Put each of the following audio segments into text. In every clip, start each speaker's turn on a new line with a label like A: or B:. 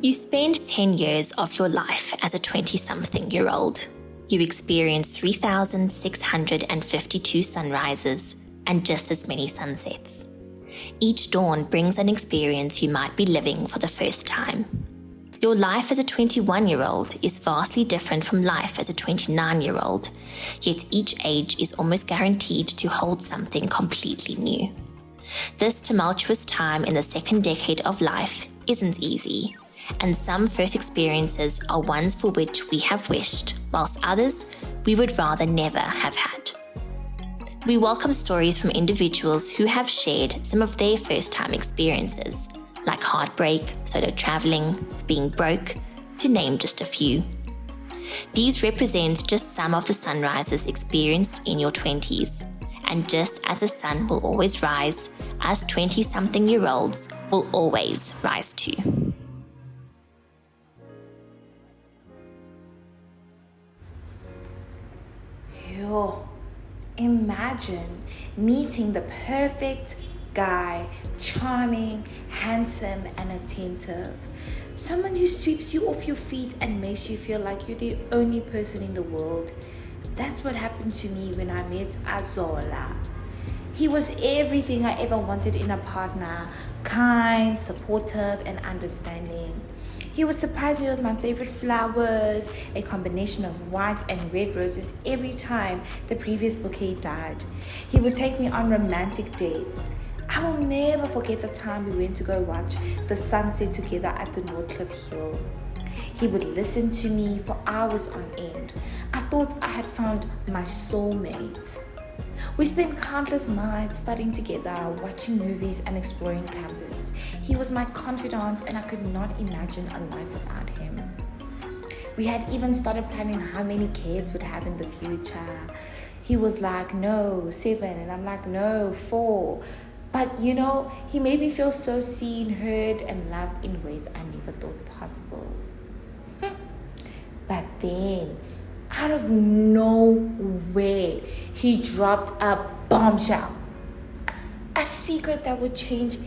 A: You spend 10 years of your life as a 20-something-year-old. You experience 3,652 sunrises and just as many sunsets. Each dawn brings an experience you might be living for the first time. Your life as a 21-year-old is vastly different from life as a 29-year-old, yet each age is almost guaranteed to hold something completely new. This tumultuous time in the second decade of life isn't easy, and some first experiences are ones for which we have wished, whilst others we would rather never have had. We welcome stories from individuals who have shared some of their first-time experiences, like heartbreak, solo traveling, being broke, to name just a few. These represent just some of the sunrises experienced in your 20s, and just as the sun will always rise, us 20-something-year-olds will always rise too.
B: Yo, imagine meeting the perfect guy, charming, handsome, and attentive. Someone who sweeps you off your feet and makes you feel like you're the only person in the world. That's what happened to me when I met Azola. He was everything I ever wanted in a partner: kind, supportive, and understanding. He would surprise me with my favorite flowers, a combination of white and red roses every time the previous bouquet died. He would take me on romantic dates. I will never forget the time we went to go watch the sunset together at the Northcliffe Hill. He would listen to me for hours on end. I thought I had found my soulmate. We spent countless nights studying together, watching movies and exploring campus. He was my confidant and I could not imagine a life without him. We had even started planning how many kids we'd have in the future. He was like, no, 7, and I'm like, no, 4. But he made me feel so seen, heard, and loved in ways I never thought possible. But then, out of nowhere, he dropped a bombshell. A secret that would change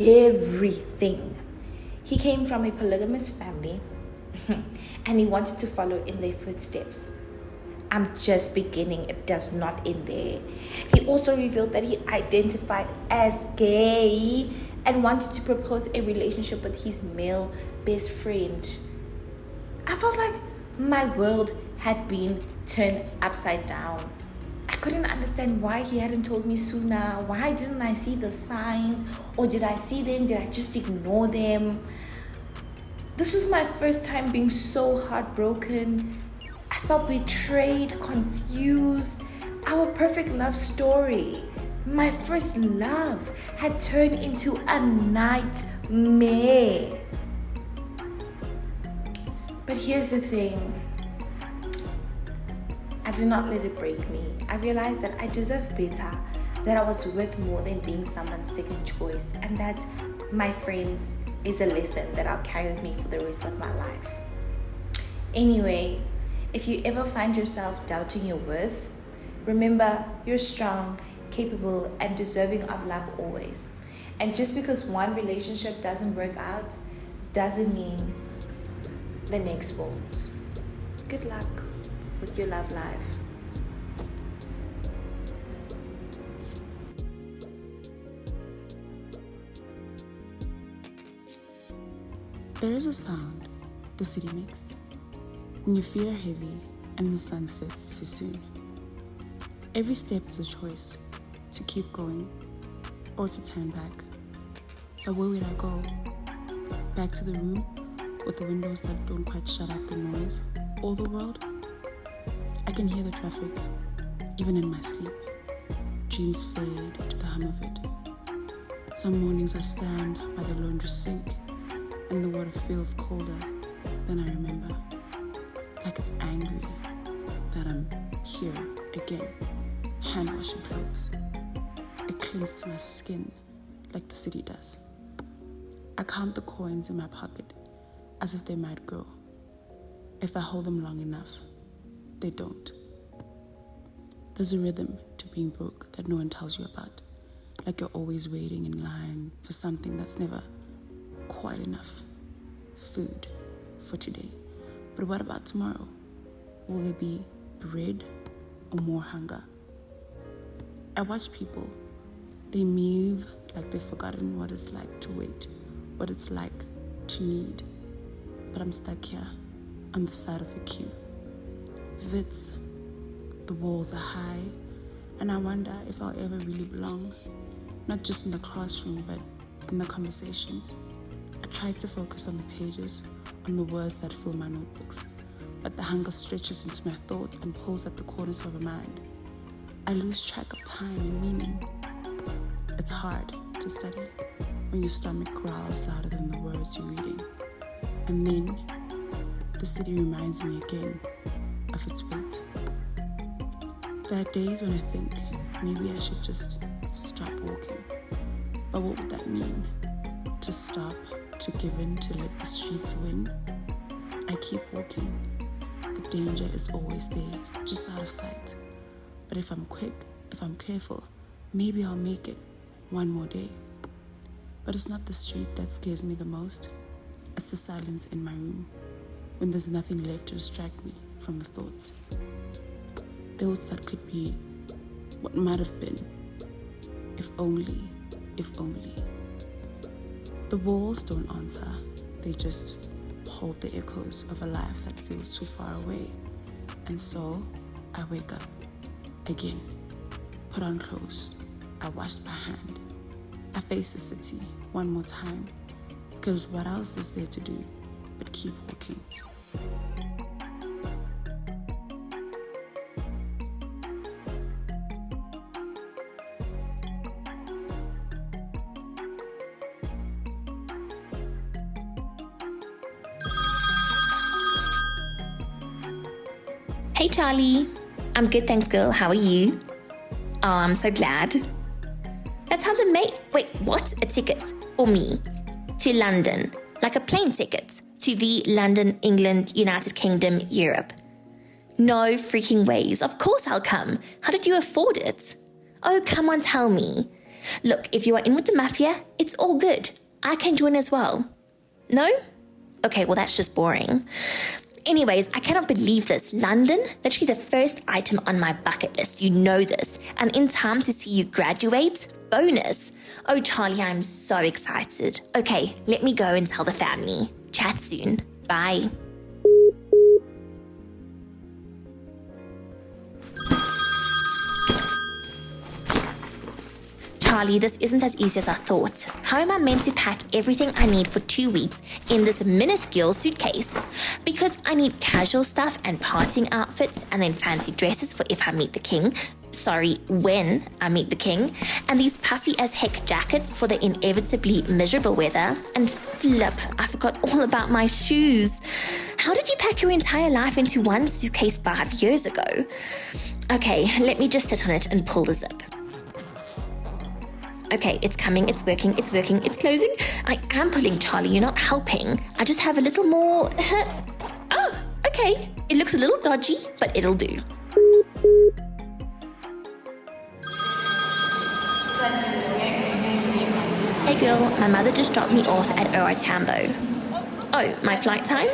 B: everything. He came from a polygamous family and he wanted to follow in their footsteps. I'm just beginning, it does not end there. He also revealed that he identified as gay and wanted to propose a relationship with his male best friend. I felt like my world had been turned upside down. I couldn't understand why he hadn't told me sooner. Why didn't I see the signs? Or did I see them? Did I just ignore them? This was my first time being so heartbroken. I felt betrayed, confused. Our perfect love story, my first love, had turned into a nightmare. But here's the thing. I did not let it break me. I realized that I deserve better, that I was worth more than being someone's second choice, and that, my friends, is a lesson that I'll carry with me for the rest of my life. Anyway, if you ever find yourself doubting your worth, remember you're strong, capable, and deserving of love always. And just because one relationship doesn't work out, doesn't mean the next won't. Good luck with your love life.
C: There is a sound the city makes when your feet are heavy and the sun sets too soon. Every step is a choice to keep going or to turn back. But where would I go? Back to the room with the windows that don't quite shut out the noise or the world? I can hear the traffic, even in my sleep. Dreams fade to the hum of it. Some mornings I stand by the laundry sink and the water feels colder than I remember. Like it's angry that I'm here again, hand washing clothes. It clings to my skin like the city does. I count the coins in my pocket as if they might grow. If I hold them long enough, they don't. There's a rhythm to being broke that no one tells you about. Like you're always waiting in line for something that's never quite enough. food for today. But what about tomorrow? Will there be bread or more hunger? I watch people. They move like they've forgotten what it's like to wait, what it's like to need. But I'm stuck here on the side of the queue. Vits, the walls are high, and I wonder if I'll ever really belong, not just in the classroom, but in the conversations. I try to focus on the pages, on the words that fill my notebooks, but the hunger stretches into my thoughts and pulls at the corners of my mind. I lose track of time and meaning. It's hard to study when your stomach growls louder than the words you're reading. And then the city reminds me again of its weight. There are days when I think maybe I should just stop walking. But what would that mean? To stop, to give in, to let the streets win? I keep walking. The danger is always there, just out of sight. But if I'm quick, if I'm careful, maybe I'll make it one more day. But it's not the street that scares me the most. It's the silence in my room, when there's nothing left to distract me from the thoughts. Thoughts that could be what might have been, if only, if only. The walls don't answer, they just hold the echoes of a life that feels too far away. And so, I wake up, again, put on clothes, I washed my hand, I face the city one more time, because what else is there to do but keep walking?
A: Hey Charlie, I'm good thanks girl, how are you? Oh, I'm so glad. That sounds amazing. Wait, what? A ticket? Or me? To London? Like a plane ticket? To the London, England, United Kingdom, Europe? No freaking ways. Of course I'll come. How did you afford it? Oh, come on, tell me. Look, if you are in with the mafia, it's all good. I can join as well. No? Okay, well that's just boring. Anyways, I cannot believe this. London, literally the first item on my bucket list. You know this. And in time to see you graduate, bonus. Oh, Charlie, I'm so excited. Okay, let me go and tell the family. Chat soon. Bye. Charlie, this isn't as easy as I thought. How am I meant to pack everything I need for 2 weeks in this minuscule suitcase? Because I need casual stuff and partying outfits and then fancy dresses for if I meet the king. Sorry, when I meet the king. And these puffy as heck jackets for the inevitably miserable weather. And flip, I forgot all about my shoes. How did you pack your entire life into one suitcase 5 years ago? Okay, let me just sit on it and pull the zip. Okay, it's coming, it's working, it's closing. I am pulling, Charlie, you're not helping. I just have a little more... Oh, okay. It looks a little dodgy, but it'll do. Hey girl, my mother just dropped me off at OR Tambo. Oh, my flight time?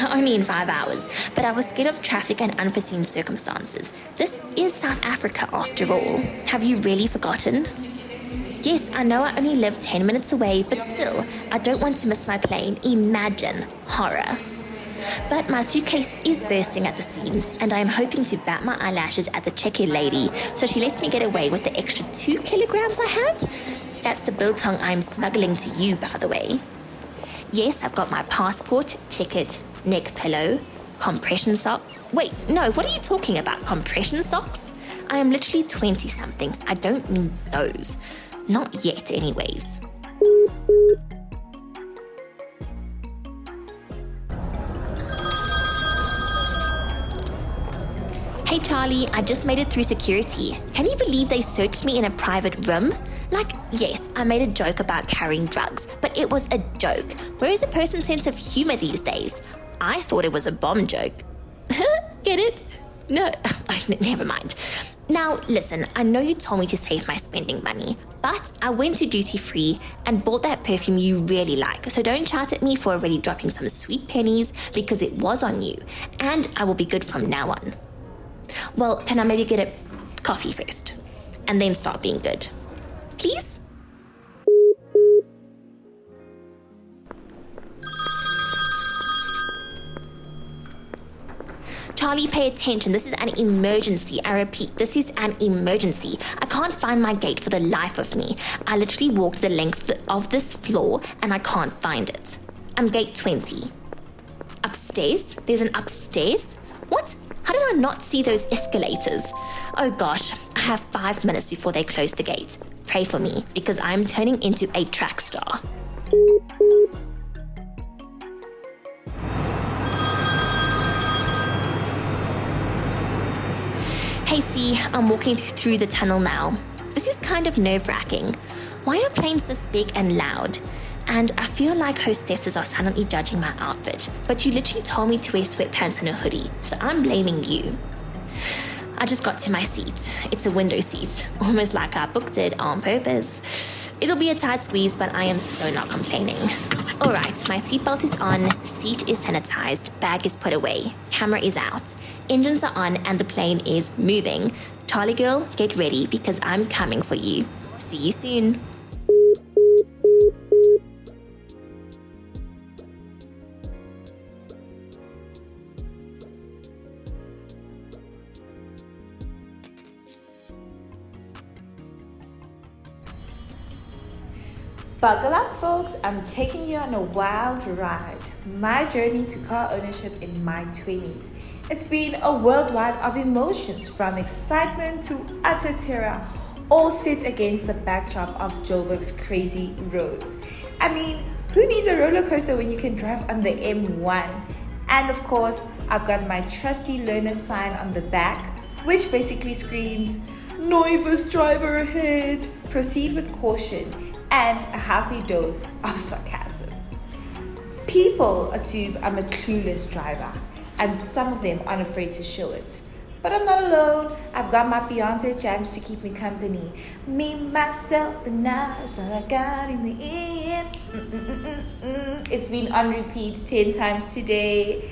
A: Only in 5 hours, but I was scared of traffic and unforeseen circumstances. This is South Africa after all. Have you really forgotten? Yes, I know I only live 10 minutes away, but still, I don't want to miss my plane. Imagine horror. But my suitcase is bursting at the seams, and I am hoping to bat my eyelashes at the checker lady so she lets me get away with the extra 2 kilograms I have. That's the biltong I'm smuggling to you, by the way. Yes, I've got my passport, ticket, neck pillow, compression socks. Wait, no, what are you talking about? Compression socks? I am literally 20-something. I don't need those. Not yet, anyways. Hey Charlie, I just made it through security. Can you believe they searched me in a private room? Like, yes, I made a joke about carrying drugs, but it was a joke. Where is a person's sense of humor these days? I thought it was a bomb joke. Get it? No, never mind. Now, listen, I know you told me to save my spending money, but I went to duty free and bought that perfume you really like, so don't shout at me for already dropping some sweet pennies because it was on you, and I will be good from now on. Well, can I maybe get a coffee first, and then start being good? Please? Charlie, pay attention. This is an emergency. I repeat, this is an emergency. I can't find my gate for the life of me. I literally walked the length of this floor and I can't find it. I'm gate 20. Upstairs? There's an upstairs? What? How did I not see those escalators? Oh gosh, I have 5 minutes before they close the gate. Pray for me, because I'm turning into a track star. Hey, see, I'm walking through the tunnel now. This is kind of nerve-wracking. Why are planes this big and loud? And I feel like hostesses are silently judging my outfit, but you literally told me to wear sweatpants and a hoodie, so I'm blaming you. I just got to my seat. It's a window seat, almost like I booked it on purpose. It'll be a tight squeeze, but I am so not complaining. Alright, my seatbelt is on, seat is sanitized, bag is put away, camera is out, engines are on, and the plane is moving. Charlie girl, get ready because I'm coming for you. See you soon.
B: Buckle up, folks. I'm taking you on a wild ride. My journey to car ownership in my 20s. It's been a worldwide of emotions, from excitement to utter terror, all set against the backdrop of Joburg's crazy roads. I mean, who needs a roller coaster when you can drive on the M1? And of course, I've got my trusty learner sign on the back, which basically screams, "Nervous driver ahead. Proceed with caution," and a healthy dose of sarcasm. People assume I'm a clueless driver, and some of them aren't afraid to show it. But I'm not alone. I've got my Beyonce jams to keep me company. Me, myself, and I's all I got in the end. It's been on repeat 10 times today.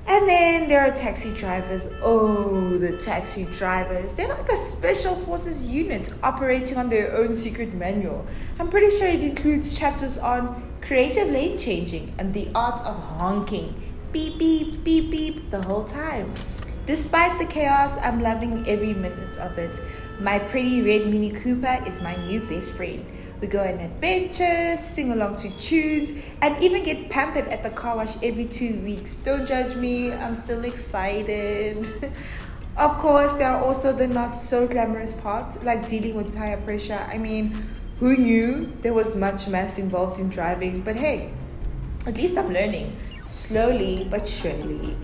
B: And then there are taxi drivers. Oh, the taxi drivers. They're like a special forces unit operating on their own secret manual. I'm pretty sure it includes chapters on creative lane changing and the art of honking. Beep, beep, beep, beep the whole time. Despite the chaos, I'm loving every minute of it. My pretty red Mini Cooper is my new best friend. We go on adventures, sing along to tunes, and even get pampered at the car wash every 2 weeks. Don't judge me, I'm still excited. Of course, there are also the not so glamorous parts, like dealing with tire pressure. I mean, who knew there was much maths involved in driving? But hey, at least I'm learning, slowly but surely.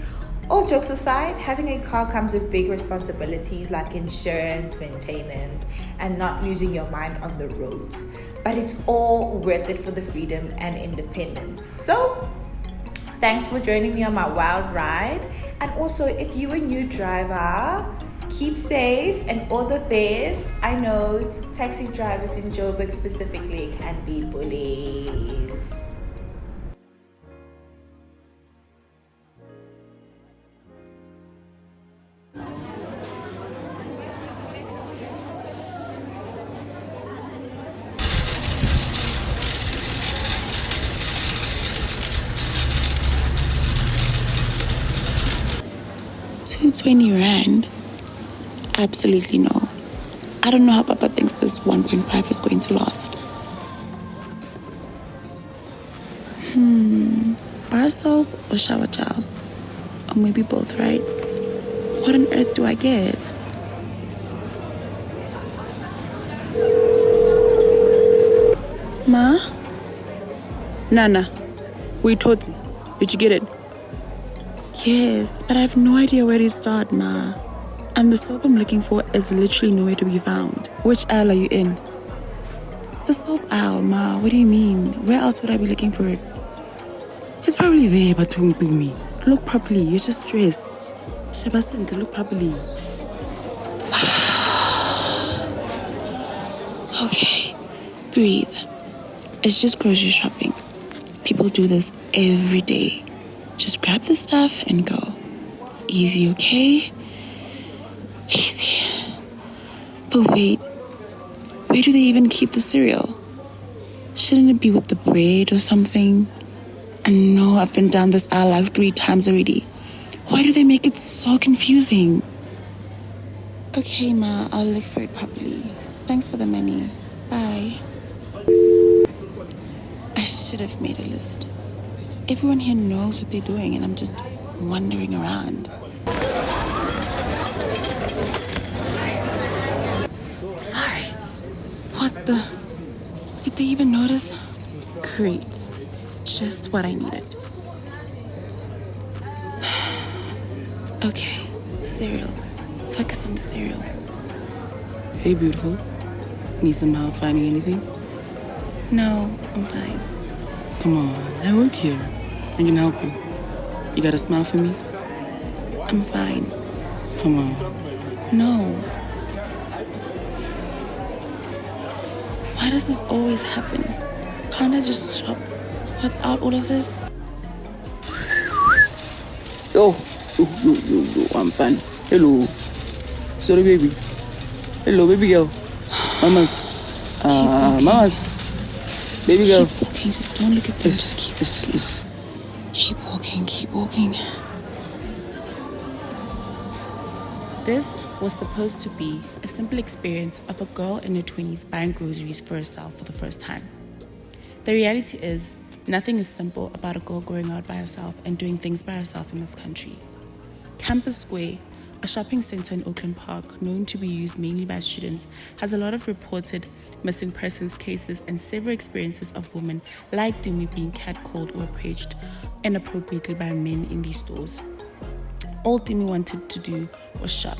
B: All jokes aside, having a car comes with big responsibilities like insurance, maintenance, and not losing your mind on the roads. But it's all worth it for the freedom and independence. So, thanks for joining me on my wild ride. And also, if you're a new driver, keep safe and all the best. I know taxi drivers in Joburg specifically can be bullies.
C: R20? Absolutely no. I don't know how Papa thinks this 1.5 is going to last. Bar soap or shower gel? Or maybe both, right? What on earth do I get? Ma? Nana, we Totsi. Did you get it? Yes, but I have no idea where to start, Ma. And the soap I'm looking for is literally nowhere to be found. Which aisle are you in? The soap aisle, Ma. What do you mean? Where else would I be looking for it? It's probably there, but don't do me. Look properly. You're just stressed. Shabasenta, look properly. Okay, breathe. It's just grocery shopping. People do this every day. Just grab the stuff and go. Easy, okay? Easy. But wait, where do they even keep the cereal? Shouldn't it be with the bread or something? I know I've been down this aisle like 3 times already. Why do they make it so confusing? Okay, Ma, I'll look for it properly. Thanks for the money. Bye. I should have made a list. Everyone here knows what they're doing and I'm just wandering around. Sorry. What the? Did they even notice? Great. Just what I needed. Okay, cereal. Focus on the cereal. Hey, beautiful. Need some help finding anything? No, I'm fine. Come on, I work here. I can help you. You got a smile for me? I'm fine. Come on. No. Why does this always happen? Can't I just shop without all of this?
D: Yo, I'm fine. Hello. Sorry, baby. Hello, baby girl. Mamas. Mamas. Baby girl.
C: Keep walking, just don't look at them.
D: Yes.
C: Keep walking. This was supposed to be a simple experience of a girl in her 20s buying groceries for herself for the first time. The reality is, nothing is simple about a girl going out by herself and doing things by herself in this country. Campus Square, a shopping center in Auckland Park known to be used mainly by students, has a lot of reported missing persons cases and several experiences of women like Dumi being catcalled or approached inappropriately by men in these stores. All Dumi wanted to do was shop,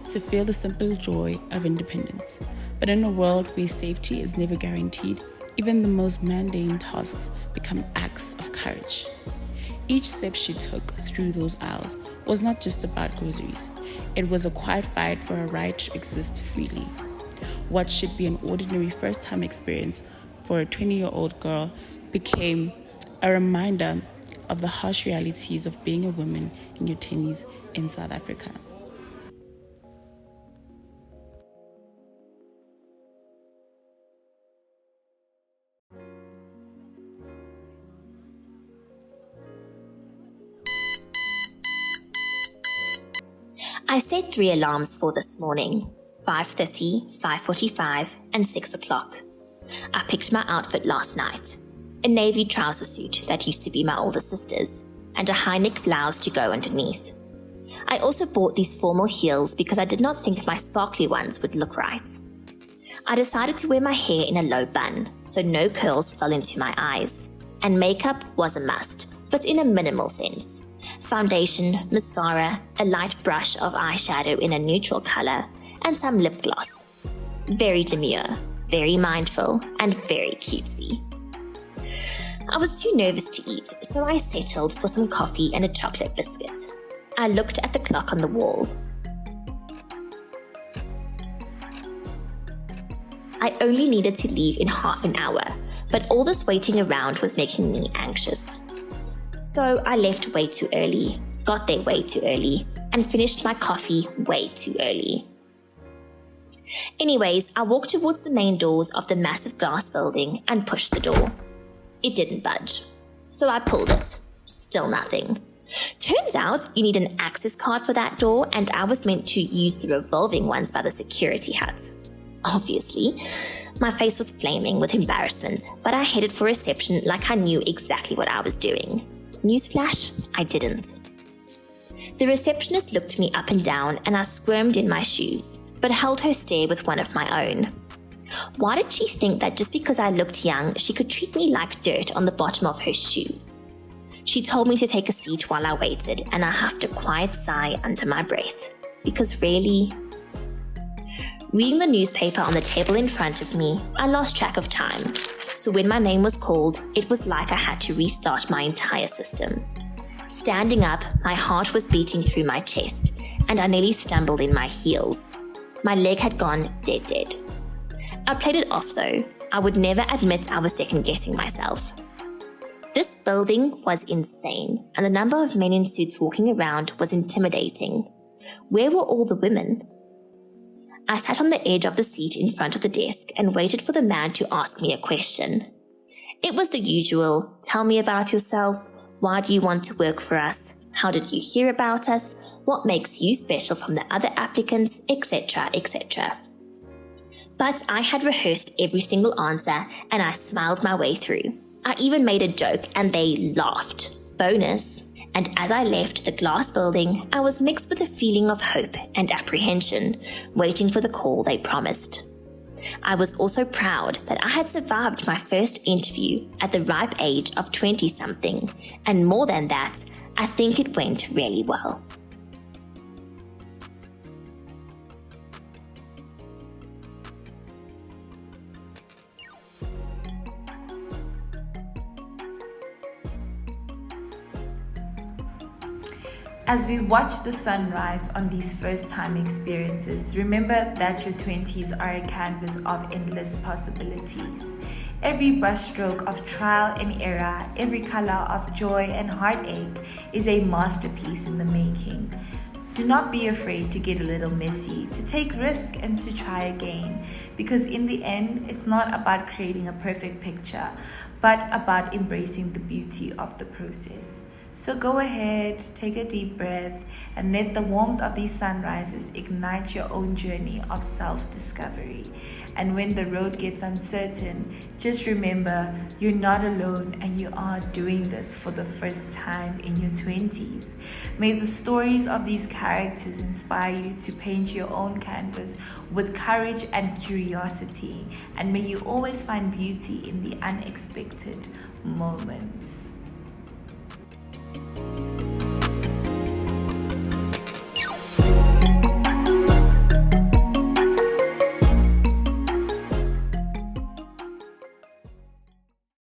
C: to feel the simple joy of independence. But in a world where safety is never guaranteed, even the most mundane tasks become acts of courage. Each step she took through those aisles was not just about groceries. It was a quiet fight for a right to exist freely. What should be an ordinary first-time experience for a 20-year-old girl became a reminder of the harsh realities of being a woman in your 20s in South Africa.
A: I set 3 alarms for this morning, 5:30, 5:45 and 6 o'clock. I picked my outfit last night, a navy trouser suit that used to be my older sister's, and a high-neck blouse to go underneath. I also bought these formal heels because I did not think my sparkly ones would look right. I decided to wear my hair in a low bun, so no curls fell into my eyes, and makeup was a must, but in a minimal sense. Foundation, mascara, a light brush of eyeshadow in a neutral color, and some lip gloss. Very demure, very mindful, and very cutesy. I was too nervous to eat, so I settled for some coffee and a chocolate biscuit. I looked at the clock on the wall. I only needed to leave in half an hour, but all this waiting around was making me anxious. So I left way too early, got there way too early, and finished my coffee way too early. Anyways, I walked towards the main doors of the massive glass building and pushed the door. It didn't budge, so I pulled it. Still nothing. Turns out you need an access card for that door, and I was meant to use the revolving ones by the security hut. Obviously, my face was flaming with embarrassment, but I headed for reception like I knew exactly what I was doing. Newsflash, I didn't. The receptionist looked me up and down and I squirmed in my shoes, but held her stare with one of my own. Why did she think that just because I looked young, she could treat me like dirt on the bottom of her shoe? She told me to take a seat while I waited, and I huffed a quiet sigh under my breath. Because really? Reading the newspaper on the table in front of me, I lost track of time. So when my name was called, it was like I had to restart my entire system. Standing up, my heart was beating through my chest, and I nearly stumbled in my heels. My leg had gone dead. I played it off though. I would never admit I was second-guessing myself. This building was insane, and the number of men in suits walking around was intimidating. Where were all the women? I sat on the edge of the seat in front of the desk and waited for the man to ask me a question. It was the usual, tell me about yourself, why do you want to work for us, how did you hear about us, what makes you special from the other applicants, etc., etc. But I had rehearsed every single answer and I smiled my way through. I even made a joke and they laughed. Bonus. And as I left the glass building, I was mixed with a feeling of hope and apprehension, waiting for the call they promised. I was also proud that I had survived my first interview at the ripe age of 20-something, and more than that, I think it went really well.
B: As we watch the sunrise on these first-time experiences, remember that your 20s are a canvas of endless possibilities. Every brushstroke of trial and error, every color of joy and heartache is a masterpiece in the making. Do not be afraid to get a little messy, to take risks and to try again, because in the end, it's not about creating a perfect picture, but about embracing the beauty of the process. So go ahead, take a deep breath, and let the warmth of these sunrises ignite your own journey of self-discovery. And when the road gets uncertain, just remember you're not alone and you are doing this for the first time in your 20s. May the stories of these characters inspire you to paint your own canvas with courage and curiosity. And may you always find beauty in the unexpected moments.